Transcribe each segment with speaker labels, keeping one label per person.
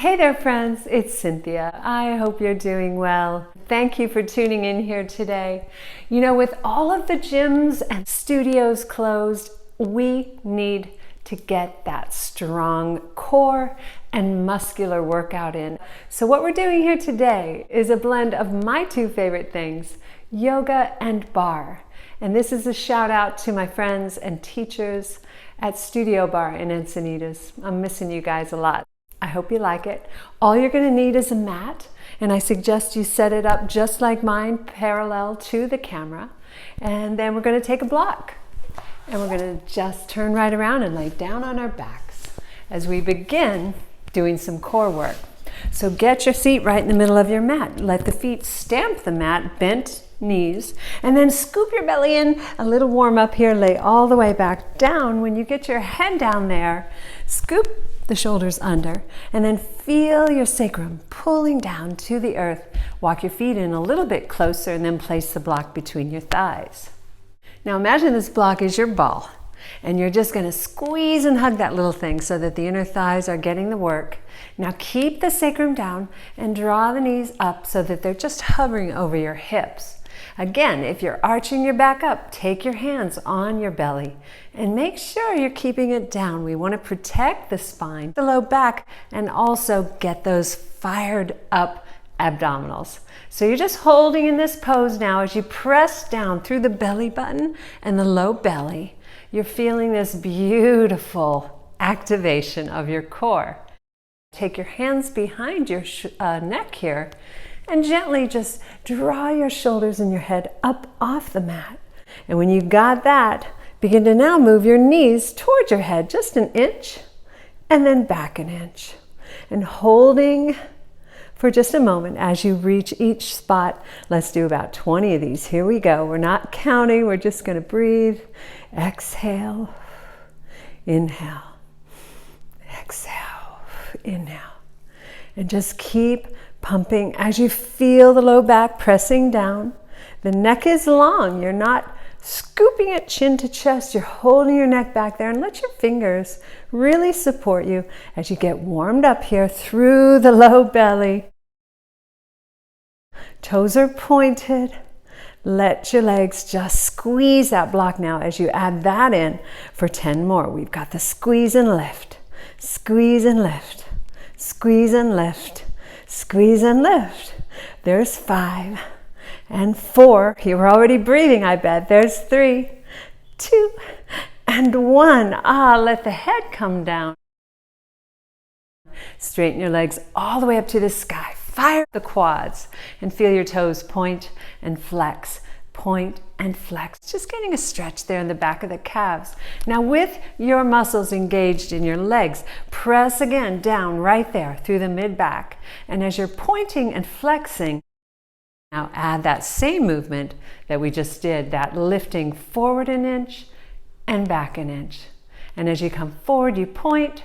Speaker 1: Hey there friends, it's Cynthia. I hope you're doing well. Thank you for tuning in here today. You know, with all of the gyms and studios closed, we need to get that strong core and muscular workout in. So what we're doing here today is a blend of my two favorite things, yoga and barre. And this is a shout out to my friends and teachers at Studio Bar in Encinitas. I'm missing you guys a lot. I hope you like it. All you're going to need is a mat, and I suggest you set it up just like mine, parallel to the camera. And then we're going to take a block, and we're going to just turn right around and lay down on our backs as we begin doing some core work. So get your seat right in the middle of your mat. Let the feet stamp the mat, bent knees, and then scoop your belly in. A little warm up here, lay all the way back down. When you get your head down there, scoop the shoulders under, and then feel your sacrum pulling down to the earth. Walk your feet in a little bit closer and then place the block between your thighs. Now imagine this block is your ball, and you're just going to squeeze and hug that little thing so that the inner thighs are getting the work. Now keep the sacrum down and draw the knees up so that they're just hovering over your hips. Again, if you're arching your back up, take your hands on your belly and make sure you're keeping it down. We want to protect the spine, the low back, and also get those fired up abdominals. So you're just holding in this pose now as you press down through the belly button and the low belly. You're feeling this beautiful activation of your core. Take your hands behind your neck here and gently just draw your shoulders and your head up off the mat. And when you got that, begin to now move your knees towards your head, just an inch, and then back an inch. And holding for just a moment as you reach each spot. Let's do about 20 of these. Here we go. We're not counting. We're just going to breathe. Exhale, inhale, exhale, inhale. And just keep pumping as you feel the low back pressing down. The neck is long. You're not scooping it chin to chest. You're holding your neck back there, and let your fingers really support you as you get warmed up here through the low belly. Toes are pointed. Let your legs just squeeze that block now as you add that in for 10 more. We've got the squeeze and lift, squeeze and lift, squeeze and lift, squeeze and lift. There's 5 and 4. You're already breathing, I bet. There's 3, 2, and 1. Let the head come down. Straighten your legs all the way up to the sky. Fire the quads and feel your toes point and flex, point and flex. Just getting a stretch there in the back of the calves. Now with your muscles engaged in your legs, press again down right there through the mid-back. And as you're pointing and flexing, now add that same movement that we just did, that lifting forward an inch and back an inch. And as you come forward, you point.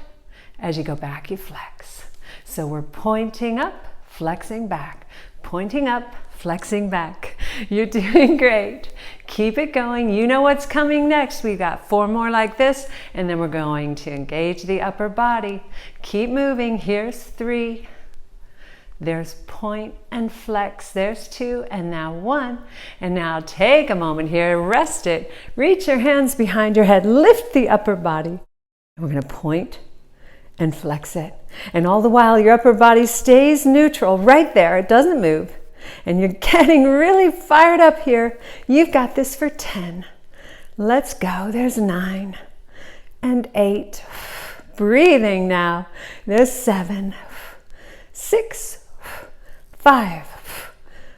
Speaker 1: As you go back, you flex. So we're pointing up, flexing back, pointing up, flexing back. You're doing great. Keep it going. You know what's coming next. We've got 4 more like this, and then we're going to engage the upper body. Keep moving. Here's 3. There's point and flex. There's 2, and now 1. And now take a moment here, rest it. Reach your hands behind your head. Lift the upper body. We're going to point and flex it. And all the while, your upper body stays neutral right there. It doesn't move. And you're getting really fired up here. You've got this for 10. Let's go. There's 9 and 8. Breathing now. There's 7, 6, 5,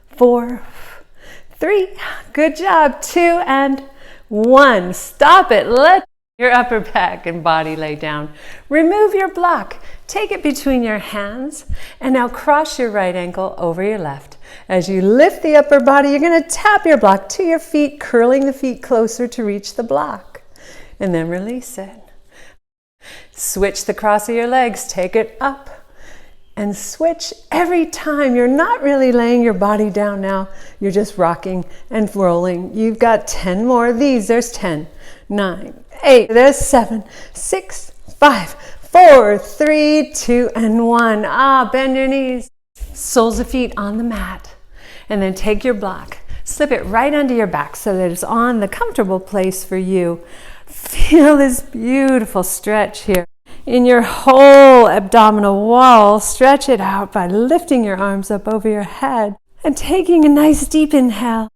Speaker 1: 4, 3. Good job. 2 and 1. Stop it. Let your upper back and body lay down. Remove your block. Take it between your hands and now cross your right ankle over your left. As you lift the upper body, you're going to tap your block to your feet, curling the feet closer to reach the block. And then release it. Switch the cross of your legs. Take it up and switch every time. You're not really laying your body down now. You're just rocking and rolling. You've got 10 more of these. There's 10, 9, 8. There's 7, 6, 5, 4, 3, 2, and 1. Bend your knees. Soles of feet on the mat. And then take your block. Slip it right under your back so that it's on the comfortable place for you. Feel this beautiful stretch here in your whole abdominal wall. Stretch it out by lifting your arms up over your head and taking a nice deep inhale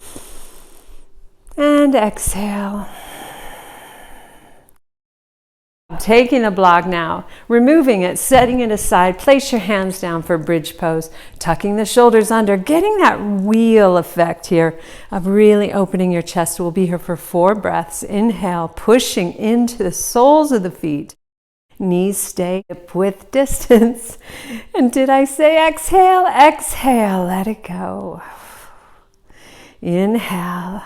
Speaker 1: and exhale. Taking the block now, removing it, setting it aside. Place your hands down for bridge pose, tucking the shoulders under, getting that wheel effect here of really opening your chest. We'll be here for 4 breaths. Inhale, pushing into the soles of the feet. Knees stay hip width distance. And did I say exhale? Exhale, let it go. Inhale.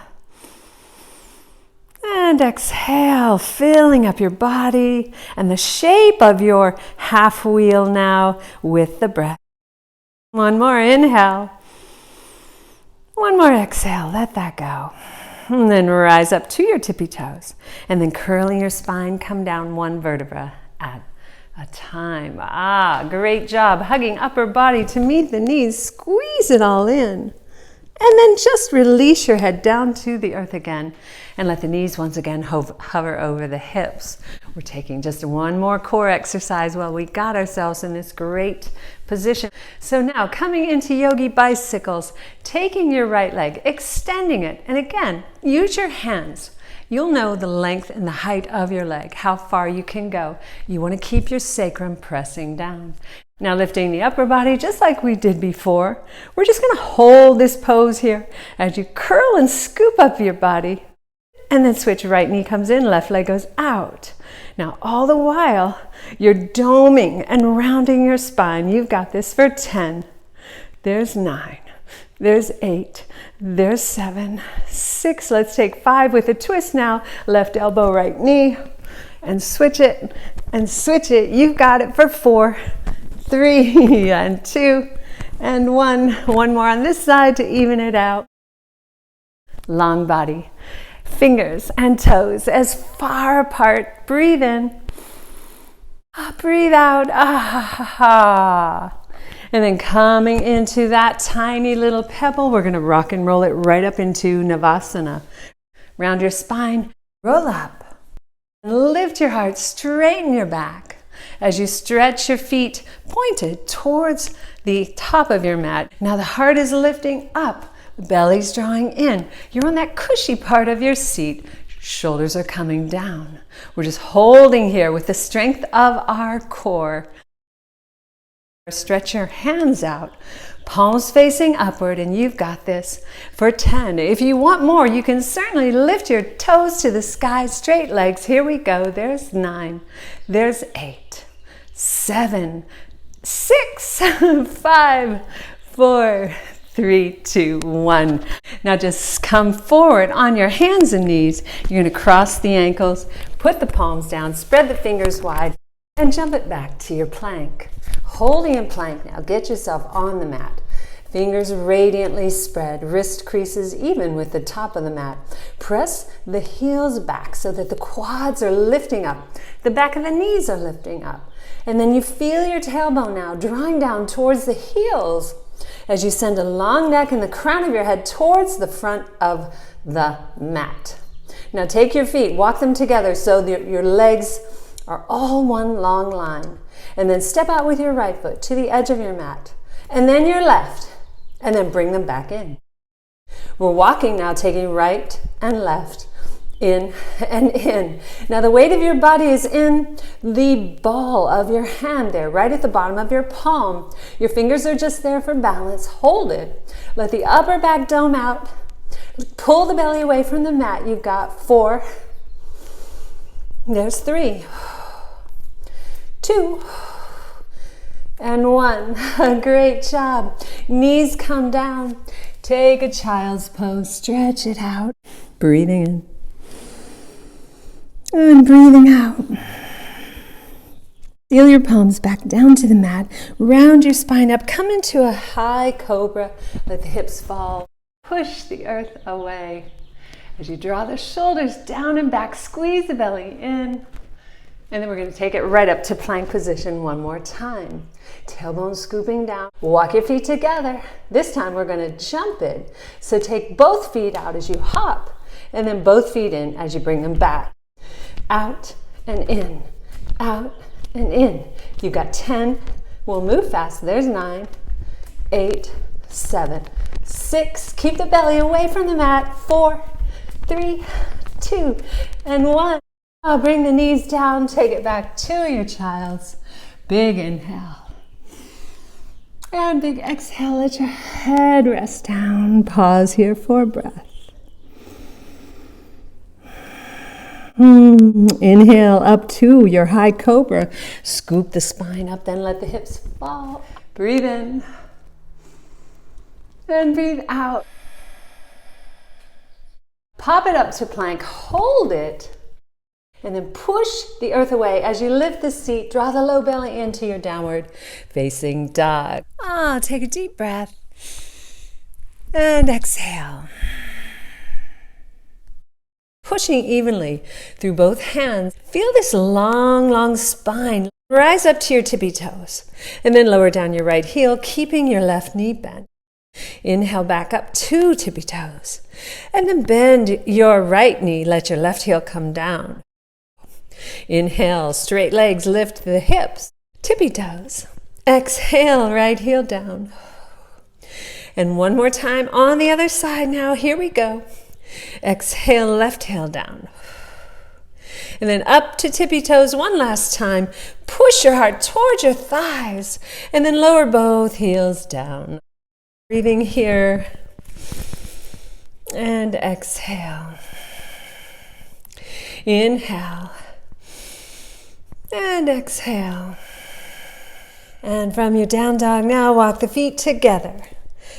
Speaker 1: And exhale, filling up your body and the shape of your half wheel now with the breath. One more inhale. One more exhale, let that go. And then rise up to your tippy toes. And then curling your spine, come down 1 vertebra at a time. Great job. Hugging upper body to meet the knees. Squeeze it all in. And then just release your head down to the earth again and let the knees once again hover over the hips. We're taking just 1 more core exercise while we got ourselves in this great position. So now coming into yogi bicycles, taking your right leg, extending it, and again, use your hands. You'll know the length and the height of your leg, how far you can go. You want to keep your sacrum pressing down. Now lifting the upper body just like we did before. We're just going to hold this pose here as you curl and scoop up your body. And then switch, right knee comes in, left leg goes out. Now all the while, you're doming and rounding your spine. You've got this for 10. There's 9. There's 8. There's 7. 6. Let's take 5 with a twist now. Left elbow, right knee. And switch it and switch it. You've got it for 4. 3 and 2 and 1. One more on this side to even it out. Long body. Fingers and toes as far apart. Breathe in. Breathe out. And then coming into that tiny little pebble, we're going to rock and roll it right up into Navasana. Round your spine. Roll up. And lift your heart. Straighten your back. As you stretch your feet pointed towards the top of your mat. Now the heart is lifting up, the belly's drawing in. You're on that cushy part of your seat. Shoulders are coming down. We're just holding here with the strength of our core. Stretch your hands out, palms facing upward, and you've got this for 10. If you want more, you can certainly lift your toes to the sky, straight legs. Here we go. There's 9. There's 8. 7, 6, 5, 4, 3, 2, 1. Now just come forward on your hands and knees. You're going to cross the ankles, put the palms down, spread the fingers wide, and jump it back to your plank. Holding in plank now, get yourself on the mat. Fingers radiantly spread, wrist creases even with the top of the mat. Press the heels back so that the quads are lifting up. The back of the knees are lifting up. And then you feel your tailbone now drawing down towards the heels as you send a long neck and the crown of your head towards the front of the mat. Now take your feet, walk them together so that your legs are all one long line. And then step out with your right foot to the edge of your mat. And then your left. And then bring them back in. We're walking now, taking right and left, in and in. Now the weight of your body is in the ball of your hand there, right at the bottom of your palm. Your fingers are just there for balance. Hold it. Let the upper back dome out. Pull the belly away from the mat. You've got 4. There's 3. 2. And 1. Great job. Knees come down. Take a child's pose. Stretch it out. Breathing in. And breathing out. Feel your palms back down to the mat. Round your spine up. Come into a high cobra. Let the hips fall. Push the earth away. As you draw the shoulders down and back, squeeze the belly in. And then we're going to take it right up to plank position one more time. Tailbone scooping down. Walk your feet together. This time we're going to jump it. So take both feet out as you hop, and then both feet in as you bring them back. Out and in, out and in. You've got 10. We'll move fast. There's 9, 8, 7, 6. Keep the belly away from the mat. 4, 3, 2, and 1. Now bring the knees down. Take it back to your child's. Big inhale. And big exhale. Let your head rest down. Pause here for breath. Inhale up to your high cobra. Scoop the spine up, then let the hips fall. Breathe in. And breathe out. Pop it up to plank. Hold it. And then push the earth away. As you lift the seat, draw the low belly into your downward facing dog. Take a deep breath. And exhale. Pushing evenly through both hands. Feel this long, long spine. Rise up to your tippy toes. And then lower down your right heel, keeping your left knee bent. Inhale back up to tippy toes. And then bend your right knee. Let your left heel come down. Inhale, straight legs, lift the hips. Tippy toes. Exhale, right heel down. And one more time on the other side now. Here we go. Exhale, left heel down. And then up to tippy toes one last time. Push your heart towards your thighs. And then lower both heels down. Breathing here. And exhale. Inhale. And exhale. And from your down dog, now walk the feet together.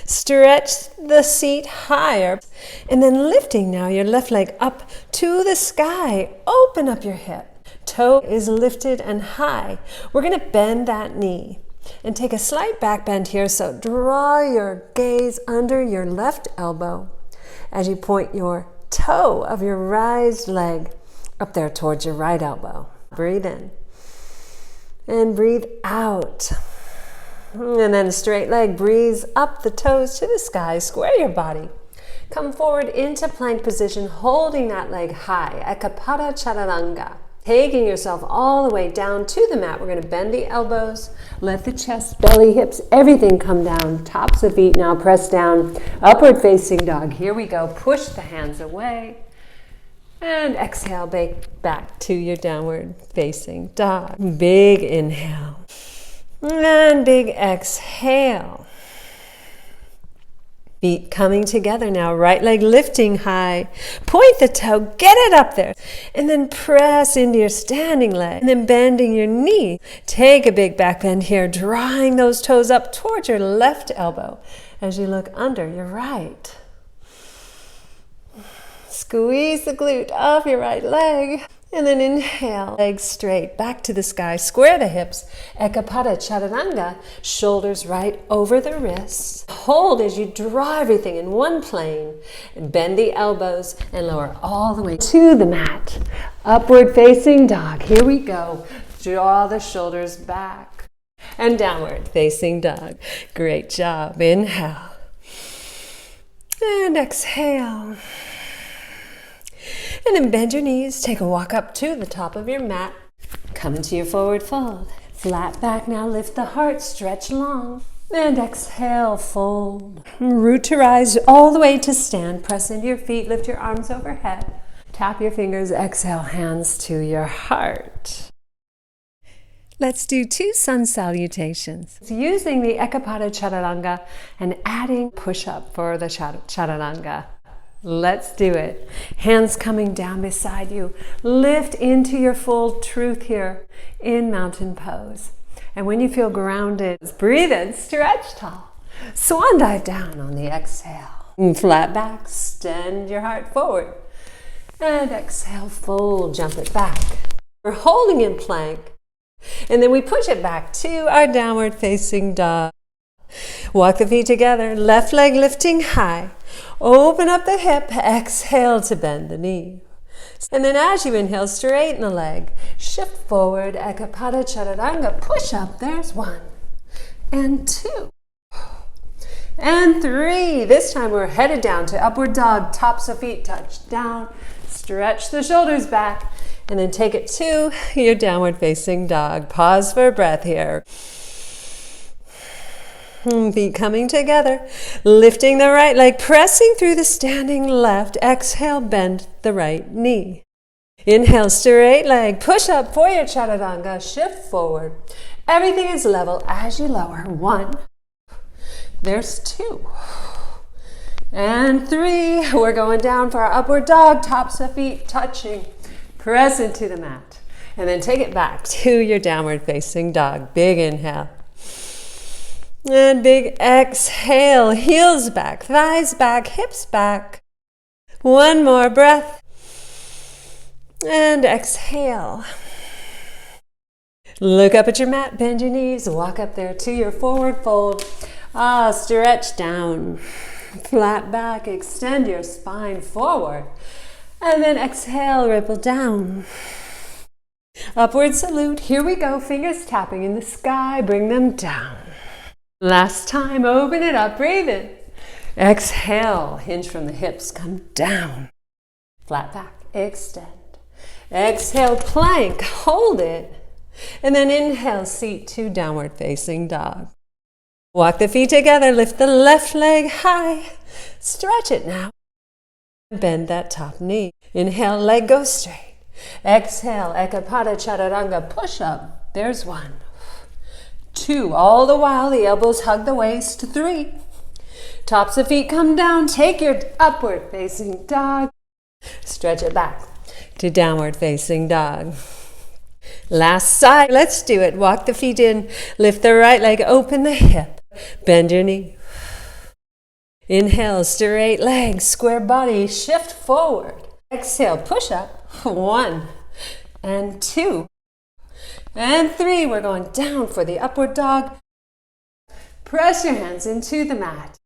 Speaker 1: Stretch the seat higher. And then lifting now your left leg up to the sky. Open up your hip. Toe is lifted and high. We're going to bend that knee. And take a slight back bend here. So draw your gaze under your left elbow as you point your toe of your raised leg up there towards your right elbow. Breathe in. And breathe out. And then a straight leg, breathe up the toes to the sky, square your body. Come forward into plank position, holding that leg high, Ekapada Chaturanga. Taking yourself all the way down to the mat. We're going to bend the elbows, let the chest, belly, hips, everything come down. Tops of feet now press down, upward facing dog. Here we go. Push the hands away. And exhale, back to your downward facing dog. Big inhale. And big exhale. Feet coming together now. Right leg lifting high. Point the toe, get it up there. And then press into your standing leg. And then bending your knee. Take a big back bend here, drawing those toes up towards your left elbow as you look under your right. Squeeze the glute of your right leg. And then inhale, legs straight, back to the sky, square the hips, Ekapada Chaturanga, shoulders right over the wrists. Hold as you draw everything in one plane, and bend the elbows and lower all the way to the mat. Upward facing dog, here we go. Draw the shoulders back, and downward facing dog. Great job, inhale, and exhale. And then bend your knees, take a walk up to the top of your mat. Come into your forward fold. Flat back now, lift the heart, stretch long. And exhale, fold. Root to rise all the way to stand. Press into your feet, lift your arms overhead. Tap your fingers, exhale, hands to your heart. Let's do 2 sun salutations. Using the Ekapada Chaturanga and adding push-up for the Chaturanga. Let's do it. Hands coming down beside you. Lift into your full truth here in mountain pose. And when you feel grounded, breathe in, stretch tall. Swan dive down on the exhale. Flat back, extend your heart forward. And exhale, fold, jump it back. We're holding in plank. And then we push it back to our downward facing dog. Walk the feet together, left leg lifting high. Open up the hip, exhale to bend the knee. And then as you inhale, straighten the leg. Shift forward, Ekapada Chaturanga, push up. There's 1 and 2 and 3. This time we're headed down to upward dog. Tops of feet touch down. Stretch the shoulders back. And then take it to your downward facing dog. Pause for breath here. Feet coming together. Lifting the right leg, pressing through the standing left. Exhale, bend the right knee. Inhale, straight leg. Push up for your chaturanga. Shift forward. Everything is level as you lower. 1. There's 2. And 3. We're going down for our upward dog. Tops of feet touching. Press into the mat. And then take it back to your downward facing dog. Big inhale. And big exhale. Heels back, thighs back, hips back. 1 more breath. And exhale. Look up at your mat, bend your knees, walk up there to your forward fold. Stretch down. Flat back, extend your spine forward. And then exhale, ripple down. Upward salute. Here we go. Fingers tapping in the sky. Bring them down. Last time. Open it up. Breathe in. Exhale. Hinge from the hips. Come down. Flat back. Extend. Exhale. Plank. Hold it. And then inhale. Seat to downward facing dog. Walk the feet together. Lift the left leg high. Stretch it now. Bend that top knee. Inhale, leg goes straight. Exhale, Ekapada Chaturanga, push up. There's 1. 2. All the while, the elbows hug the waist. 3. Tops of feet come down. Take your upward facing dog. Stretch it back to downward facing dog. Last side. Let's do it. Walk the feet in. Lift the right leg. Open the hip. Bend your knee. Inhale, straight legs, square body, shift forward. Exhale, push up. 1 and 2 and 3. We're going down for the upward dog. Press your hands into the mat.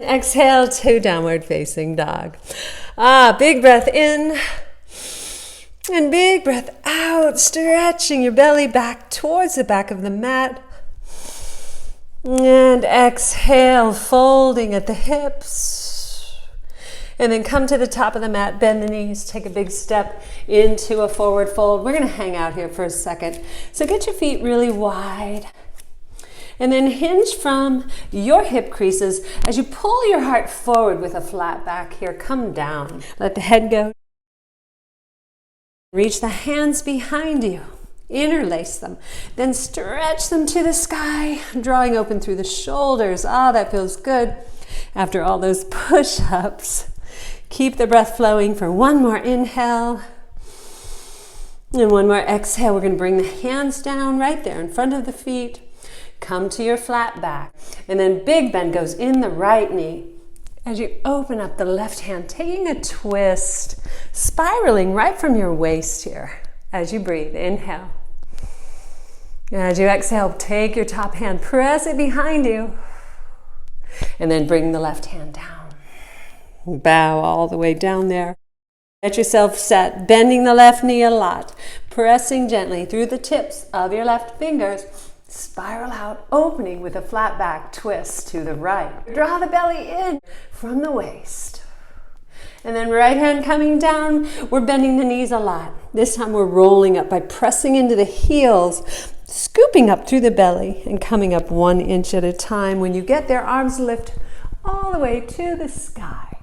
Speaker 1: Exhale to downward facing dog. Big breath in and big breath out, stretching your belly back towards the back of the mat. And exhale, folding at the hips. And then come to the top of the mat, bend the knees, take a big step into a forward fold. We're going to hang out here for a second. So get your feet really wide. And then hinge from your hip creases as you pull your heart forward with a flat back here. Come down. Let the head go. Reach the hands behind you. Interlace them, then stretch them to the sky, drawing open through the shoulders. That feels good after all those push-ups. Keep the breath flowing for 1 more inhale and 1 more exhale. We're going to bring the hands down right there in front of the feet. Come to your flat back, and then big bend goes in the right knee. As you open up the left hand, taking a twist, spiraling right from your waist here. As you breathe, inhale. As you exhale, take your top hand, press it behind you, and then bring the left hand down. Bow all the way down there. Get yourself set, bending the left knee a lot, pressing gently through the tips of your left fingers. Spiral out, opening with a flat back twist to the right. Draw the belly in from the waist. And then right hand coming down, we're bending the knees a lot. This time we're rolling up by pressing into the heels, scooping up through the belly and coming up 1 inch at a time. When you get there, arms lift all the way to the sky.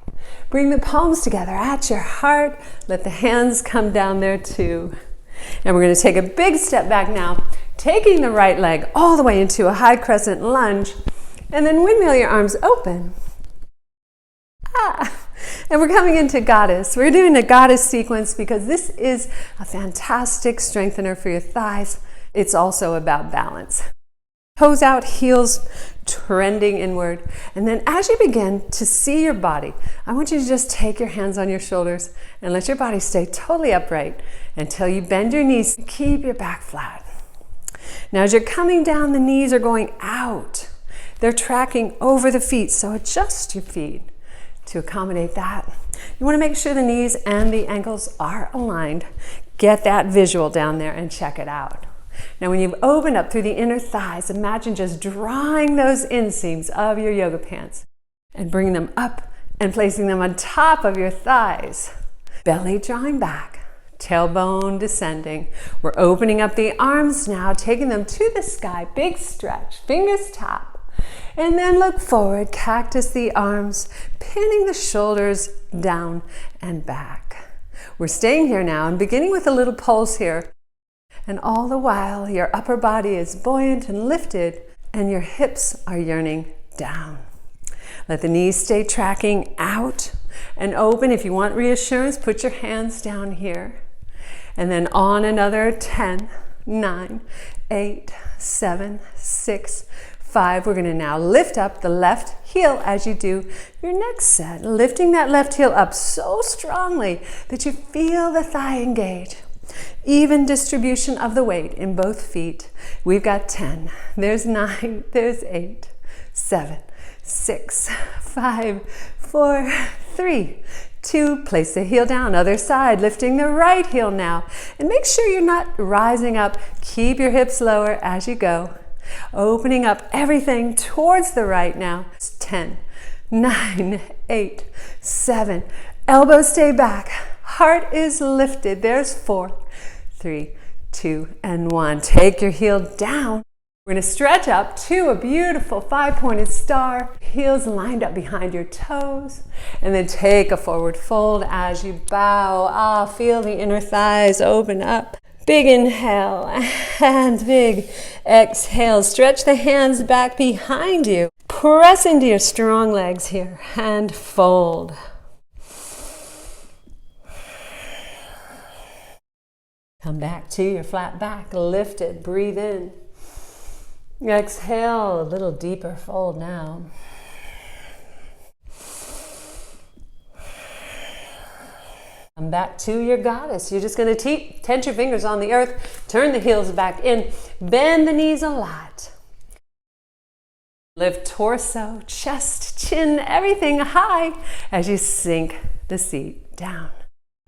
Speaker 1: Bring the palms together at your heart. Let the hands come down there too. And we're going to take a big step back now, taking the right leg all the way into a high crescent lunge, and then windmill your arms open. And we're coming into Goddess. We're doing a Goddess sequence because this is a fantastic strengthener for your thighs. It's also about balance. Toes out, heels trending inward. And then as you begin to see your body, I want you to just take your hands on your shoulders and let your body stay totally upright until you bend your knees. Keep your back flat. Now as you're coming down, the knees are going out. They're tracking over the feet, so adjust your feet. to accommodate that. You want to make sure the knees and the ankles are aligned. Get that visual down there and check it out. Now when you've opened up through the inner thighs, imagine just drawing those inseams of your yoga pants and bringing them up and placing them on top of your thighs. Belly drawing back, tailbone descending. We're opening up the arms now, taking them to the sky. Big stretch, fingers tap. And then look forward, cactus the arms, pinning the shoulders down and back. We're staying here now and beginning with a little pulse here. And all the while, your upper body is buoyant and lifted, and your hips are yearning down. Let the knees stay tracking out and open. If you want reassurance, put your hands down here. And then on another 10, 9, 8, 7, 6, 5. We're going to now lift up the left heel as you do your next set. Lifting that left heel up so strongly that you feel the thigh engage. Even distribution of the weight in both feet. We've got 10. There's 9. There's 8, 7, 6, 5, 4, 3, 2. Place the heel down. Other side. Lifting the right heel now. And make sure you're not rising up. Keep your hips lower as you go. Opening up everything towards the right now. 10, 9, 8, 7. Elbows stay back. Heart is lifted. There's 4, 3, 2, and 1. Take your heel down. We're going to stretch up to a beautiful 5-pointed star. Heels lined up behind your toes. And then take a forward fold as you bow. Feel the inner thighs open up. Big inhale and big exhale. Stretch the hands back behind you. Press into your strong legs here and fold. Come back to your flat back, lift it, breathe in. Exhale, a little deeper fold now. Come back to your goddess. You're just going to tense your fingers on the earth, turn the heels back in, bend the knees a lot. Lift torso, chest, chin, everything high as you sink the seat down.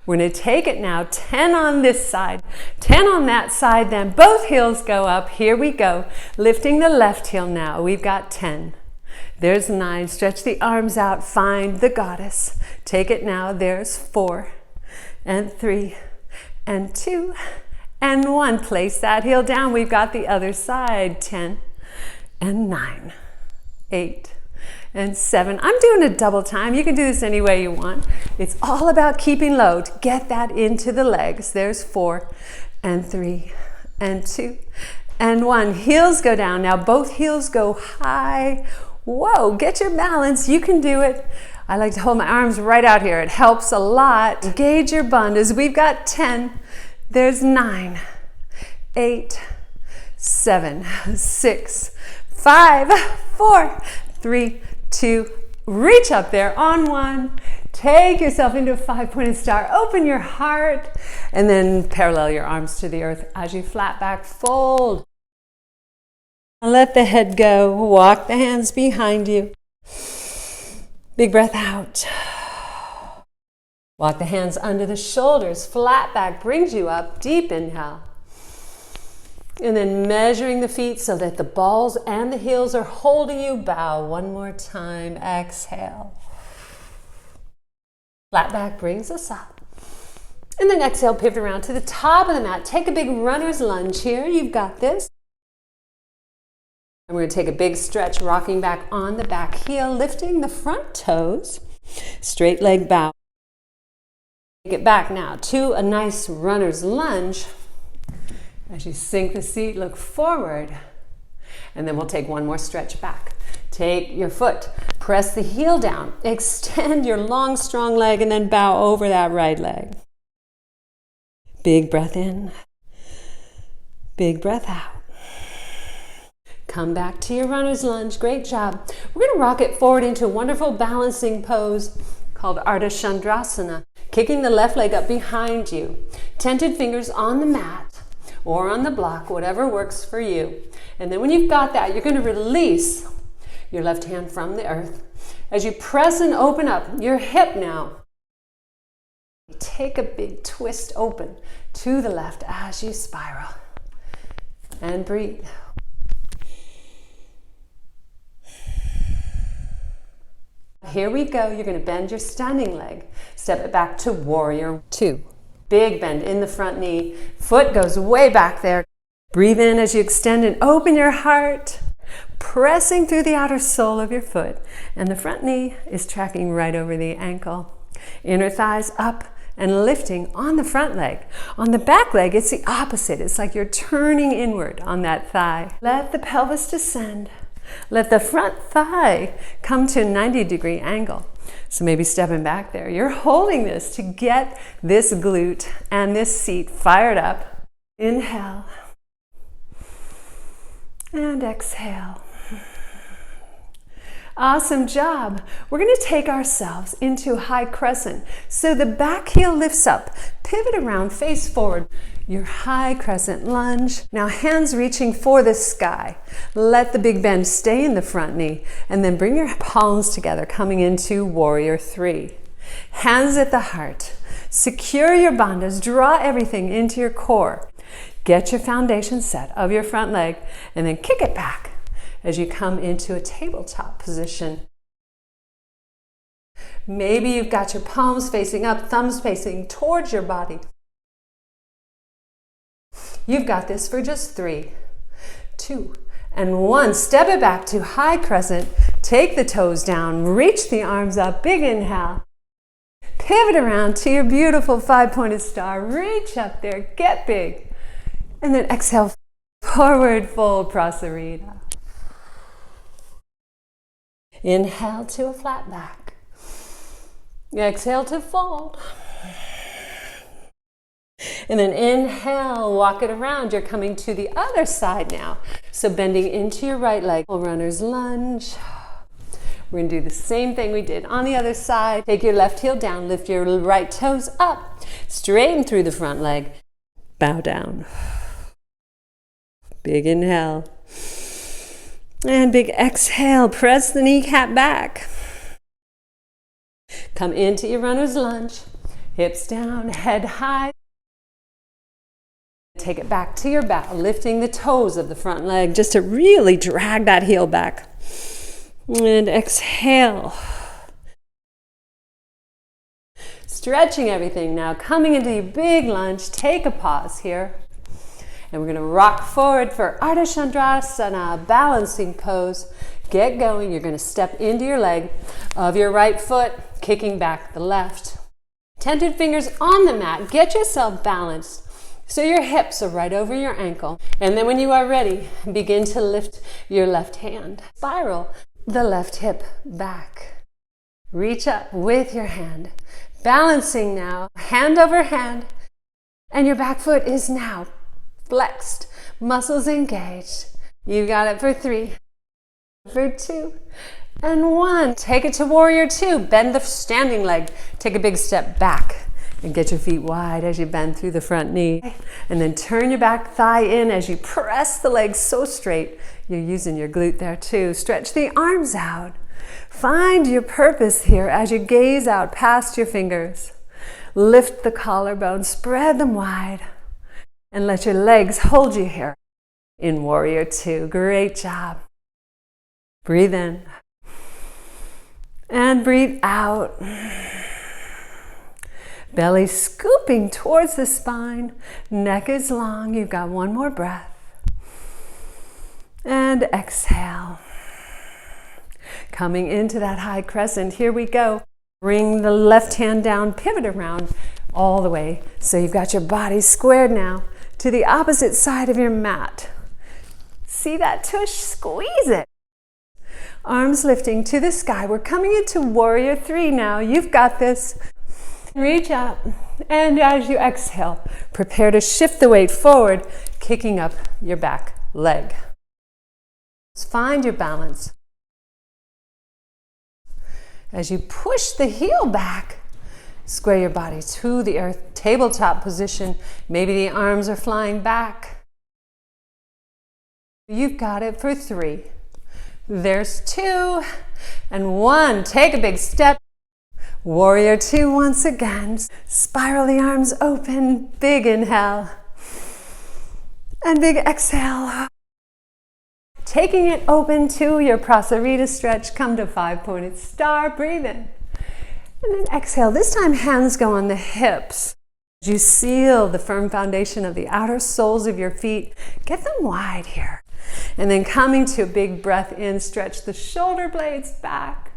Speaker 1: We're going to take it now, 10 on this side, 10 on that side, then both heels go up. Here we go. Lifting the left heel now. We've got 10. There's 9. Stretch the arms out. Find the goddess. Take it now. There's 4 and 3 and 2 and 1. Place that heel down. We've got the other side. 10 and 9, 8 and 7. I'm doing a double time. You can do this any way you want. It's all about keeping low to get that into the legs. There's 4 and 3 and 2 and 1. Heels go down. Now both heels go high. Whoa, get your balance. You can do it. I like to hold my arms right out here. It helps a lot. Engage your bandhas. We've got 10. There's 9, 8, 7, 6, 5, 4, 3, 2, reach up there on 1. Take yourself into a 5-pointed star. Open your heart and then parallel your arms to the earth as you flat back fold. Let the head go. Walk the hands behind you. Big breath out. Walk the hands under the shoulders. Flat back brings you up. Deep inhale. And then measuring the feet so that the balls and the heels are holding you. Bow one more time. Exhale. Flat back brings us up. And then exhale, pivot around to the top of the mat. Take a big runner's lunge here. You've got this. And we're going to take a big stretch, rocking back on the back heel, lifting the front toes. Straight leg bow. Take it back now to a nice runner's lunge. As you sink the seat, look forward. And then we'll take one more stretch back. Take your foot, press the heel down, extend your long, strong leg, and then bow over that right leg. Big breath in, big breath out. Come back to your runner's lunge. Great job. We're going to rock it forward into a wonderful balancing pose called Ardha Chandrasana. Kicking the left leg up behind you. Tented fingers on the mat or on the block, whatever works for you. And then when you've got that, you're going to release your left hand from the earth As you press and open up your hip now, take a big twist open to the left as you spiral. And breathe. Here we go. You're going to bend your standing leg. Step it back to warrior two. Big bend in the front knee. Foot goes way back there. Breathe in as you extend and open your heart, pressing through the outer sole of your foot. And the front knee is tracking right over the ankle. Inner thighs up and lifting on the front leg. On the back leg, it's the opposite. It's like you're turning inward on that thigh. Let the pelvis descend. Let the front thigh come to a 90-degree angle. So maybe stepping back there. You're holding this to get this glute and this seat fired up. Inhale. And exhale. Awesome job. We're going to take ourselves into high crescent. So the back heel lifts up. Pivot around, face forward. Your high crescent lunge. Now hands reaching for the sky. Let the big bend stay in the front knee. And then bring your palms together, coming into warrior three. Hands at the heart. Secure your bandhas. Draw everything into your core. Get your foundation set of your front leg. And then kick it back as you come into a tabletop position. Maybe you've got your palms facing up, thumbs facing towards your body. You've got this for just 3, 2, and 1. Step it back to high crescent. Take the toes down, reach the arms up, big inhale. Pivot around to your beautiful 5-pointed star. Reach up there, get big. And then exhale, forward fold, Prasarita. Inhale to a flat back. Exhale to fold. And then inhale, walk it around. You're coming to the other side now. So bending into your right leg. Runner's lunge. We're going to do the same thing we did on the other side. Take your left heel down, lift your right toes up. Straighten through the front leg. Bow down. Big inhale. And big exhale, press the kneecap back. Come into your runner's lunge. Hips down, head high. Take it back to your back, lifting the toes of the front leg just to really drag that heel back. And exhale. Stretching everything now, coming into your big lunge. Take a pause here. And we're going to rock forward for Ardha Chandrasana, balancing pose. Get going. You're going to step into your leg of your right foot, kicking back the left. Tented fingers on the mat. Get yourself balanced so your hips are right over your ankle. And then when you are ready, begin to lift your left hand. Spiral the left hip back. Reach up with your hand. Balancing now, hand over hand. And your back foot is now flexed, muscles engaged. You got it for 3, for 2, and 1. Take it to warrior 2. Bend the standing leg. Take a big step back and get your feet wide as you bend through the front knee. And then turn your back thigh in as you press the legs so straight. You're using your glute there too. Stretch the arms out. Find your purpose here as you gaze out past your fingers. Lift the collarbone, spread them wide. And let your legs hold you here in warrior 2. Great job. Breathe in. And breathe out. Belly scooping towards the spine. Neck is long. You've got one more breath. And exhale. Coming into that high crescent. Here we go. Bring the left hand down. Pivot around all the way. So you've got your body squared now to the opposite side of your mat. See that tush? Squeeze it. Arms lifting to the sky. We're coming into warrior 3 now. You've got this. Reach up. And as you exhale, prepare to shift the weight forward, kicking up your back leg. Find your balance. As you push the heel back, square your body to the earth, tabletop position. Maybe the arms are flying back. You've got it for 3, There's 2 and 1. Take a big step. Warrior 2 once again. Spiral the arms open. Big inhale. And big exhale. Taking it open to your Prasarita stretch. Come to 5-pointed star. Breathe in. And then exhale. This time hands go on the hips. As you seal the firm foundation of the outer soles of your feet, get them wide here. And then coming to a big breath in, stretch the shoulder blades back.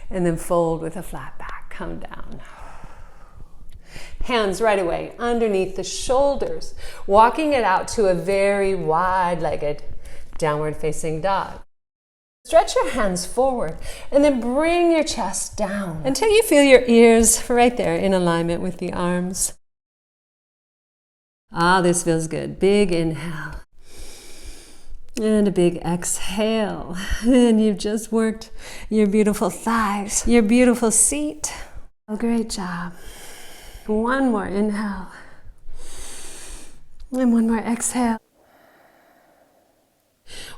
Speaker 1: And then fold with a flat back. Come down. Hands right away underneath the shoulders, walking it out to a very wide-legged downward facing dog. Stretch your hands forward and then bring your chest down until you feel your ears right there in alignment with the arms. Ah, this feels good. Big inhale. And a big exhale. And you've just worked your beautiful thighs, your beautiful seat. Oh, great job. One more inhale. And one more exhale.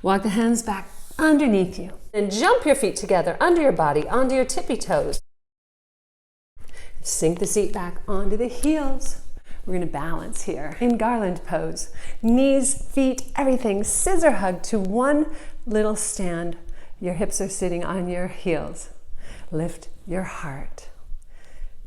Speaker 1: Walk the hands back underneath you. And jump your feet together under your body, onto your tippy toes. Sink the seat back onto the heels. We're going to balance here in Garland Pose. Knees, feet, everything. Scissor hug to one little stand. Your hips are sitting on your heels. Lift your heart.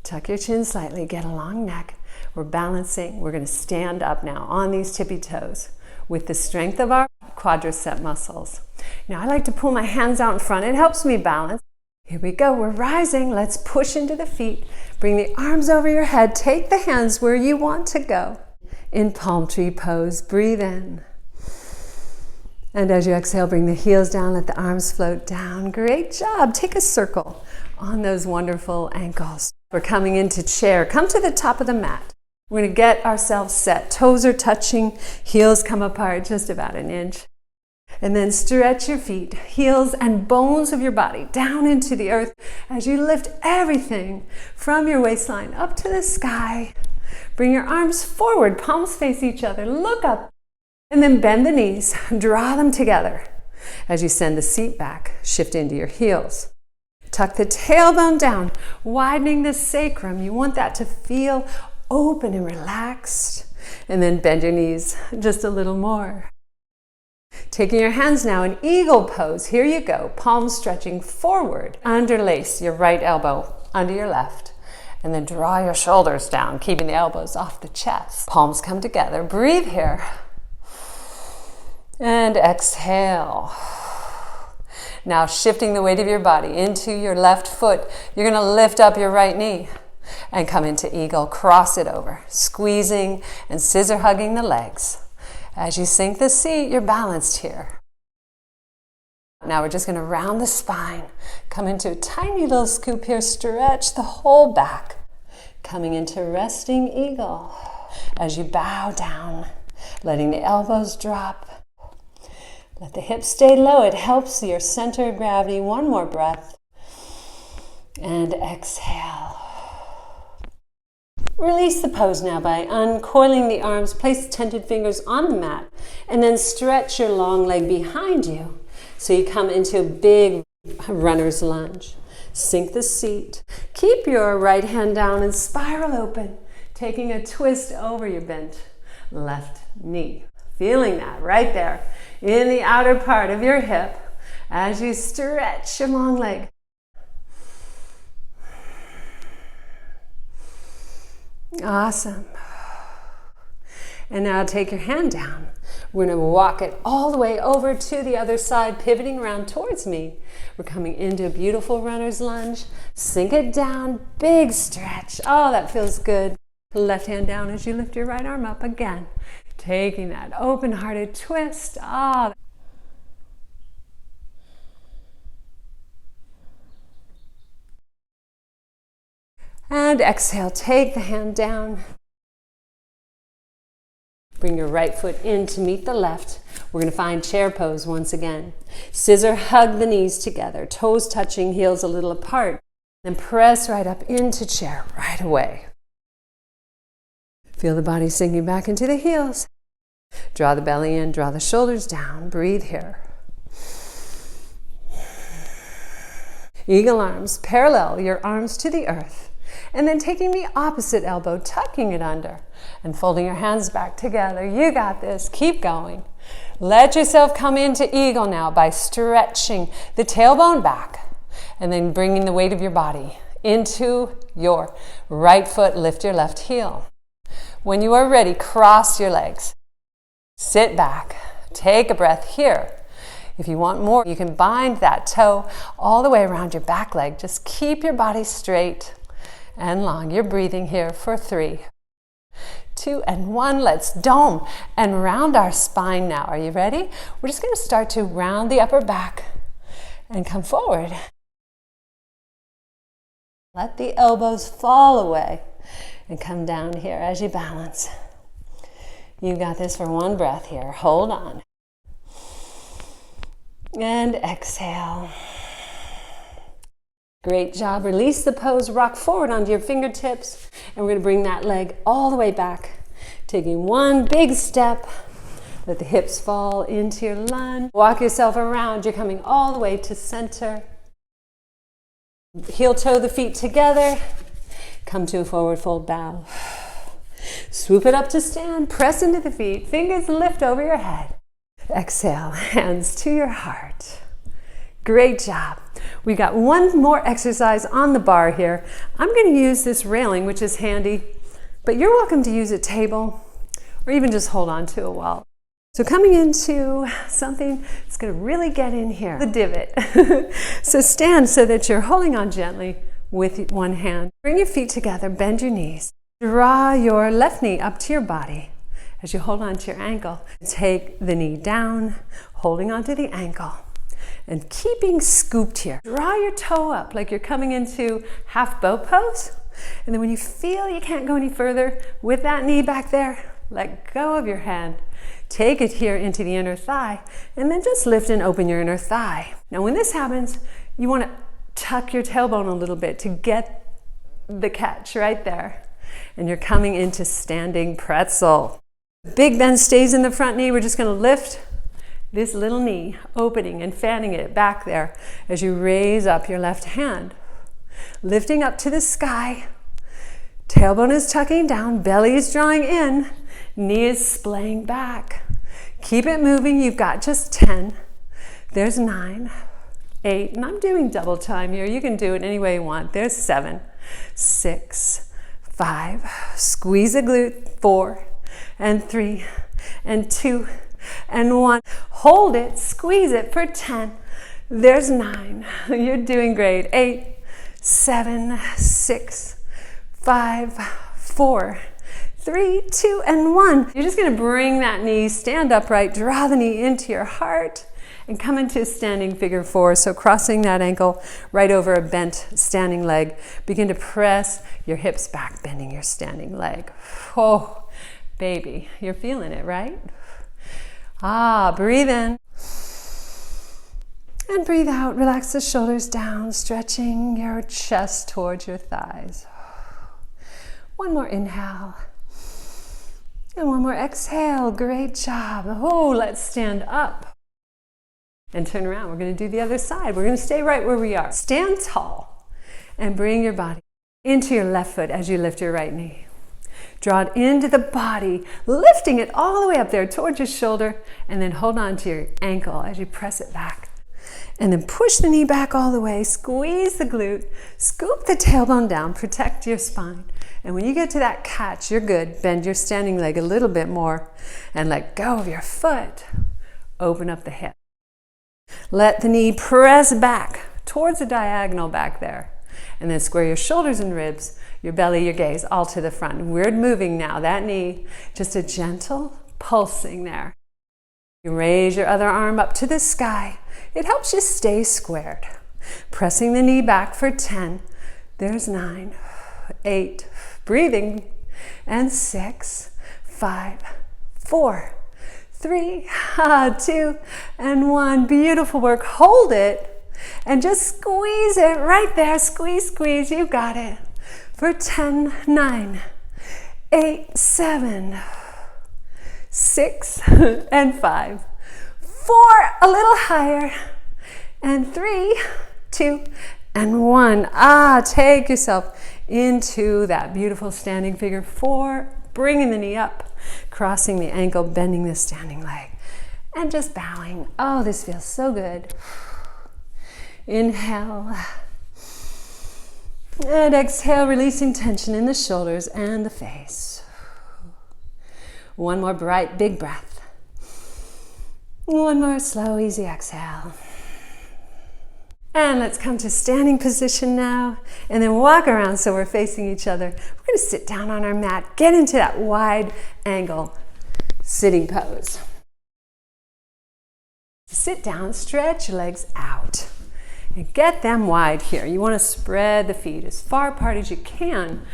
Speaker 1: Tuck your chin slightly. Get a long neck. We're balancing. We're going to stand up now on these tippy toes with the strength of our quadricep muscles. Now I like to pull my hands out in front. It helps me balance. Here we go. We're rising. Let's push into the feet. Bring the arms over your head. Take the hands where you want to go. In palm tree pose, breathe in. And as you exhale, bring the heels down. Let the arms float down. Great job. Take a circle on those wonderful ankles. We're coming into chair. Come to the top of the mat. We're going to get ourselves set. Toes are touching. Heels come apart just about an inch. And then stretch your feet, heels and bones of your body down into the earth as you lift everything from your waistline up to the sky. Bring your arms forward, palms face each other, look up, and then bend the knees, draw them together. As you send the seat back, shift into your heels. Tuck the tailbone down, widening the sacrum. You want that to feel open and relaxed. And then bend your knees just a little more. Taking your hands now in eagle pose. Here you go. Palms stretching forward. Underlace your right elbow under your left. And then draw your shoulders down, keeping the elbows off the chest. Palms come together. Breathe here. And exhale. Now shifting the weight of your body into your left foot. You're going to lift up your right knee and come into eagle. Cross it over. Squeezing and scissor hugging the legs. As you sink the seat, you're balanced here. Now we're just going to round the spine. Come into a tiny little scoop here. Stretch the whole back. Coming into resting eagle. As you bow down, letting the elbows drop. Let the hips stay low. It helps your center of gravity. One more breath. And exhale. Release the pose now by uncoiling the arms. Place tented fingers on the mat and then stretch your long leg behind you. So you come into a big runner's lunge. Sink the seat. Keep your right hand down and spiral open, taking a twist over your bent left knee. Feeling that right there in the outer part of your hip as you stretch your long leg. Awesome. And now take your hand down. We're going to walk it all the way over to the other side, pivoting around towards me. We're coming into a beautiful runner's lunge. Sink it down, big stretch. Oh, that feels good. Left hand down as you lift your right arm up again. Taking that open-hearted twist. Oh. And exhale, take the hand down. Bring your right foot in to meet the left. We're going to find chair pose once again. Scissor hug the knees together, toes touching, heels a little apart. Then press right up into chair right away. Feel the body sinking back into the heels. Draw the belly in, draw the shoulders down. Breathe here. Eagle arms, parallel your arms to the earth. And then taking the opposite elbow, tucking it under and folding your hands back together. You got this. Keep going. Let yourself come into eagle now by stretching the tailbone back and then bringing the weight of your body into your right foot. Lift your left heel. When you are ready, cross your legs. Sit back. Take a breath here. If you want more, you can bind that toe all the way around your back leg. Just keep your body straight and long. You're breathing here for 3, 2, and 1. Let's dome and round our spine now. Are you ready? We're just going to start to round the upper back and come forward. Let the elbows fall away and come down here as you balance. You got this for 1 breath here. Hold on. And exhale. Great job. Release the pose. Rock forward onto your fingertips. And we're going to bring that leg all the way back. Taking 1 big step. Let the hips fall into your lunge. Walk yourself around. You're coming all the way to center. Heel toe the feet together. Come to a forward fold bow. Swoop it up to stand. Press into the feet. Fingers lift over your head. Exhale, hands to your heart. Great job. We got 1 more exercise on the bar here. I'm going to use this railing, which is handy, but you're welcome to use a table or even just hold on to a wall. So coming into something that's going to really get in here, the divot. So stand so that you're holding on gently with 1 hand. Bring your feet together, bend your knees. Draw your left knee up to your body. As you hold on to your ankle, take the knee down, holding onto the ankle, and keeping scooped here. Draw your toe up like you're coming into half boat pose. And then when you feel you can't go any further with that knee back there, let go of your hand. Take it here into the inner thigh, and then just lift and open your inner thigh. Now when this happens, you want to tuck your tailbone a little bit to get the catch right there. And you're coming into standing pretzel. Big bend stays in the front knee. We're just going to lift this little knee, opening and fanning it back there as you raise up your left hand. Lifting up to the sky. Tailbone is tucking down, belly is drawing in, knee is splaying back. Keep it moving. You've got just 10. There's 9, 8, and I'm doing double time here. You can do it any way you want. There's 7, 6, 5, squeeze the glute, 4, and 3, and 2, and 1. Hold it, squeeze it for 10. There's 9. You're doing great. 8, 7, 6, 5, 4, 3, 2, and 1. You're just going to bring that knee, stand upright, draw the knee into your heart, and come into a standing figure 4. So crossing that ankle right over a bent standing leg. Begin to press your hips back, bending your standing leg. Oh, baby, you're feeling it, right? Breathe in. And breathe out. Relax the shoulders down, stretching your chest towards your thighs. 1 more inhale. And 1 more exhale. Great job. Let's stand up. And turn around. We're going to do the other side. We're going to stay right where we are. Stand tall and bring your body into your left foot as you lift your right knee. Draw it into the body, lifting it all the way up there towards your shoulder, and then hold on to your ankle as you press it back. And then push the knee back all the way, squeeze the glute, scoop the tailbone down, protect your spine. And when you get to that catch, you're good. Bend your standing leg a little bit more and let go of your foot. Open up the hip. Let the knee press back towards the diagonal back there. And then square your shoulders and ribs, your belly, your gaze, all to the front. Weird moving now. That knee, just a gentle pulsing there. You raise your other arm up to the sky. It helps you stay squared. Pressing the knee back for 10. There's 9, 8, breathing, and 6, 5, 4, 3, 2, and 1. Beautiful work. Hold it and just squeeze it right there. Squeeze, squeeze. You got it. For 10, 9, 8, 7, 6, and 5, 4, a little higher, and 3, 2, and 1. Take yourself into that beautiful standing figure 4, bringing the knee up, crossing the ankle, bending the standing leg, and just bowing. Oh, this feels so good. Inhale. And exhale, releasing tension in the shoulders and the face. One more bright, big breath. One more slow, easy exhale. And let's come to standing position now, and then walk around so we're facing each other. We're going to sit down on our mat, get into that wide angle sitting pose. Sit down, stretch your legs out, and get them wide here. You want to spread the feet as far apart as you can,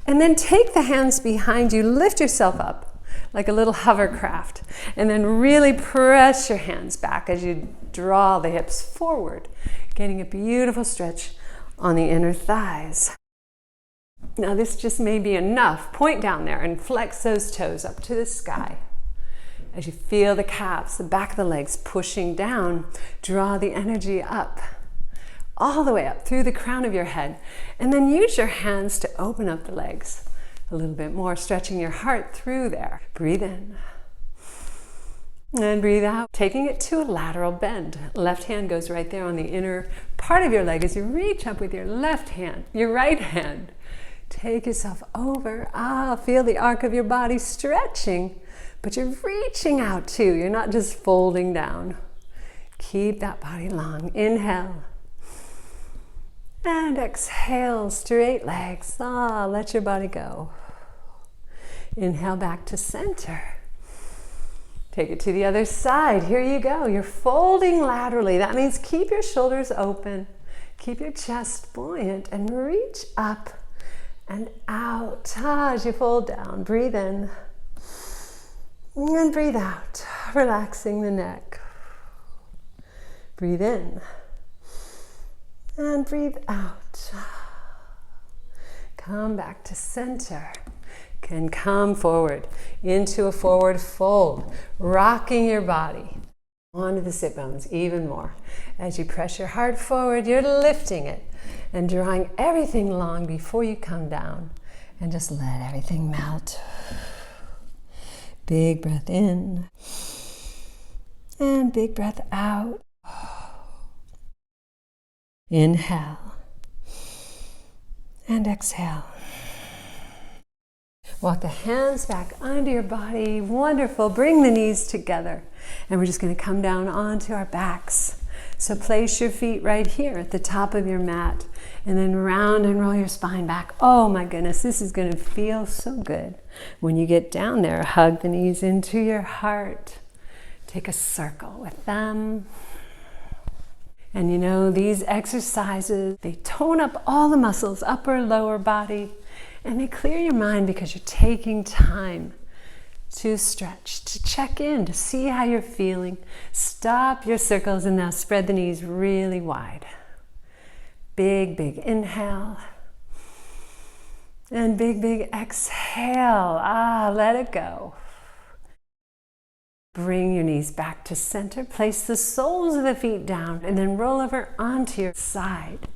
Speaker 1: and then take the hands behind you, lift yourself up like a little hovercraft, and then really press your hands back as you draw the hips forward, getting a beautiful stretch on the inner thighs. Now this just may be enough. Point down there and flex those toes up to the sky. As you feel the calves, the back of the legs pushing down, draw the energy up, all the way up through the crown of your head, and then use your hands to open up the legs a little bit more, stretching your heart through there. Breathe in. And breathe out, taking it to a lateral bend. Left hand goes right there on the inner part of your leg as you reach up with your left hand, your right hand. Take yourself over. Feel the arc of your body stretching, but you're reaching out too. You're not just folding down. Keep that body long. Inhale. And exhale, straight legs. Let your body go. Inhale back to center. Take it to the other side. Here you go. You're folding laterally. That means keep your shoulders open. Keep your chest buoyant and reach up and out as you fold down. Breathe in and breathe out, relaxing the neck. Breathe in and breathe out. Come back to center. Can come forward into a forward fold, rocking your body onto the sit bones even more. As you press your heart forward, you're lifting it and drawing everything long before you come down, and just let everything melt. Big breath in and big breath out. Inhale and exhale. Walk the hands back under your body. Wonderful. Bring the knees together. And we're just going to come down onto our backs. So place your feet right here at the top of your mat. And then round and roll your spine back. Oh my goodness, this is going to feel so good. When you get down there, hug the knees into your heart. Take a circle with them. And you know, these exercises, they tone up all the muscles, upper, lower body. And they clear your mind because you're taking time to stretch, to check in, to see how you're feeling. Stop your circles and now spread the knees really wide. Big, big inhale. And big, big exhale. Let it go. Bring your knees back to center. Place the soles of the feet down and then roll over onto your side.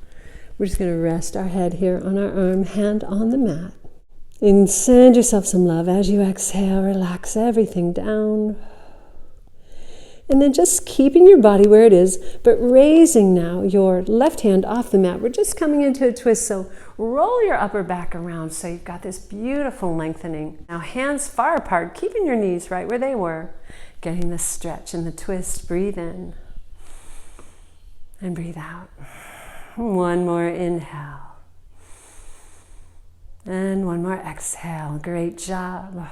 Speaker 1: We're just going to rest our head here on our arm, hand on the mat. And send yourself some love as you exhale. Relax everything down. And then just keeping your body where it is, but raising now your left hand off the mat. We're just coming into a twist, so roll your upper back around so you've got this beautiful lengthening. Now hands far apart, keeping your knees right where they were. Getting the stretch and the twist. Breathe in and breathe out. One more inhale. And one more exhale. Great job.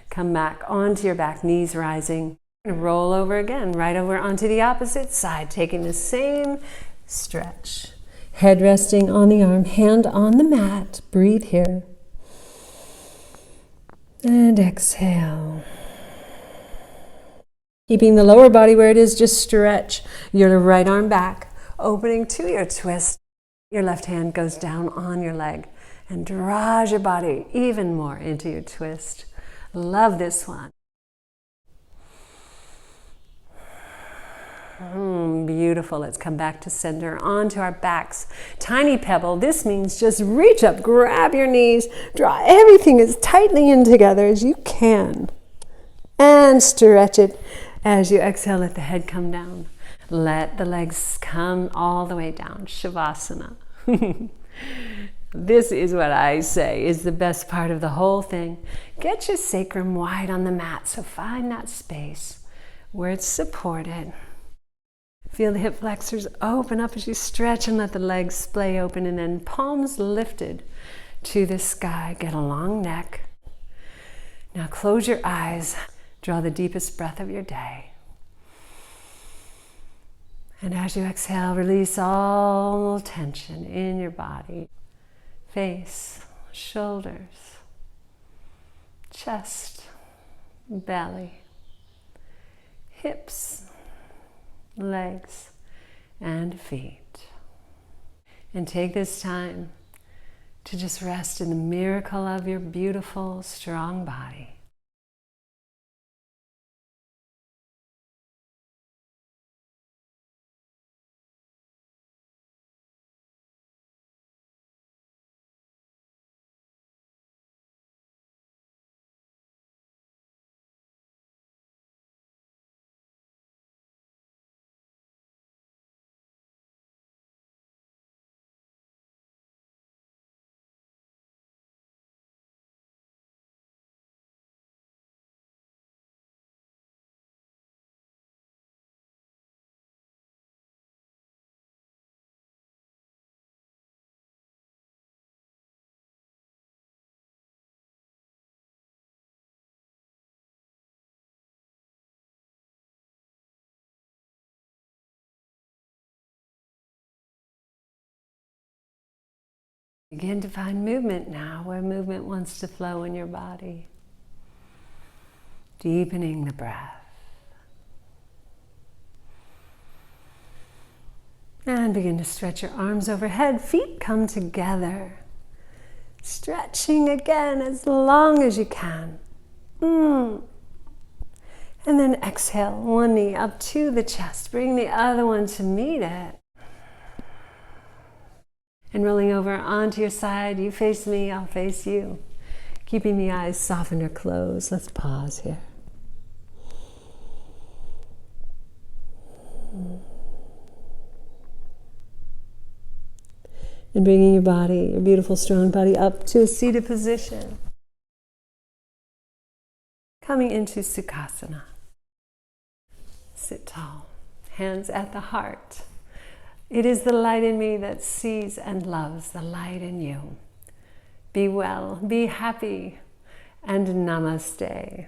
Speaker 1: Come back onto your back, knees rising. And roll over again, right over onto the opposite side, taking the same stretch. Head resting on the arm, hand on the mat. Breathe here. And exhale. Keeping the lower body where it is, just stretch your right arm back. Opening to your twist, your left hand goes down on your leg and draws your body even more into your twist. Love this one. Beautiful. Let's come back to center, onto our backs. Tiny pebble. This means just reach up, grab your knees, draw everything as tightly in together as you can. And stretch it as you exhale. Let the head come down. Let the legs come all the way down. Shavasana. This is what I say is the best part of the whole thing. Get your sacrum wide on the mat. So find that space where it's supported. Feel the hip flexors open up as you stretch and let the legs splay open, and then palms lifted to the sky. Get a long neck. Now close your eyes. Draw the deepest breath of your day. And as you exhale, release all tension in your body. Face, shoulders, chest, belly, hips, legs, and feet. And take this time to just rest in the miracle of your beautiful, strong body. Begin to find movement now, where movement wants to flow in your body. Deepening the breath. And begin to stretch your arms overhead. Feet come together. Stretching again as long as you can. And then exhale, one knee up to the chest. Bring the other one to meet it. And rolling over onto your side, you face me, I'll face you. Keeping the eyes softened or closed. Let's pause here. And bringing your body, your beautiful strong body, up to a seated position. Coming into Sukhasana. Sit tall, hands at the heart. It is the light in me that sees and loves the light in you. Be well, be happy, and namaste.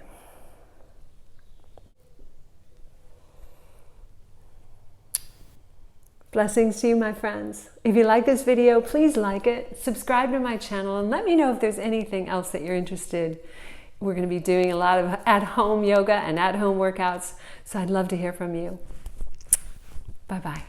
Speaker 1: Blessings to you, my friends. If you like this video, please like it, subscribe to my channel, and let me know if there's anything else that you're interested. We're going to be doing a lot of at-home yoga and at-home workouts, so I'd love to hear from you. Bye-bye.